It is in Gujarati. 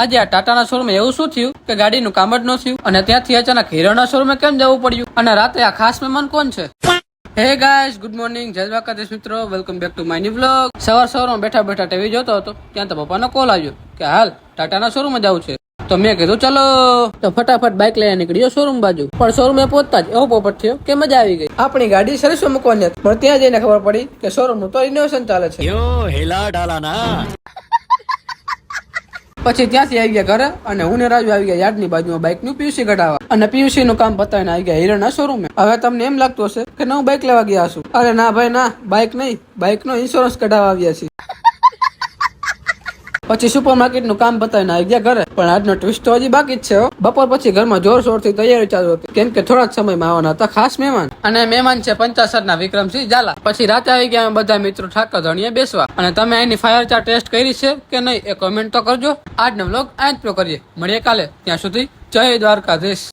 આજે આ ટાટાના શોરૂમ એવું શું થયું કે ગાડીનું કામ જ ન થયું અને ત્યાંથી અચાનક હીરોના શોરૂમે કેમ જવું પડ્યું અને રાતે આ ખાસ મહેમાન કોણ છે? હે ગાઈસ, ગુડ મોર્નિંગ, જય દ્વારકાધીશ મિત્રો, welcome back to my new vlog. સવારમાં બેઠા બેઠા ટીવી જોતો હતો, ત્યાં તો પપ્પાનો કોલ આવ્યો કે હાલ ટાટાના શોરૂમે જવું છે. તો મેં કીધું ચલો, તો ફટાફટ બાઇક લઈને નીકળ્યો શોરૂમ બાજુ. પણ શોરૂમે પહોંચતા જ એવો પોપટ થયો કે મજા આવી ગઈ. આપણી ગાડી સર્વિસમાં મૂકવાની હતી, પણ ત્યાં જઈને ખબર પડી કે શોરૂમ નું તો રિનોવેશન ચાલે છે. પછી ત્યાંથી આવી ગયા ઘરે અને હું ને રાજુ આવી ગયા યાર્ડની બાજુમાં બાઇક નું પીયુસી કઢાવવા. અને પીયુસી નું કામ પતાવીને આવી ગયા હીરોના શોરૂમે. હવે તમને એમ લાગતું હશે કે નવું બાઇક લેવા ગયા છું. અરે ના ભાઈ ના, બાઇક નહીં, બાઇક નો ઇન્સ્યોરન્સ કઢાવવા આવ્યા છીએ. પછી સુપર માર્કેટ નું કામ પતાવીને આવી ગયા ઘરે. પણ આજનો ટ્વિસ્ટ તો હજી બાકી જ છે. બપોર પછી ઘરમાં જોરશોર થી તૈયારી ચાલુ હતી, કેમ કે થોડા જ સમયમાં આવવાના હતા ખાસ મહેમાન. અને મહેમાન છે 50 ના વિક્રમસિંહ ઝાલા. પછી રાતે આવી ગયા બધા મિત્રો ઠાકર ધણીએ બેસવા. અને તમે એની ફાયર ચાર ટેસ્ટ કરી છે કે નહીં એ કોમેન્ટ તો કરજો. આજનો વ્લોગ આ જ કરીએ. મળીએ કાલે, ત્યાં સુધી જય દ્વારકાધીશ.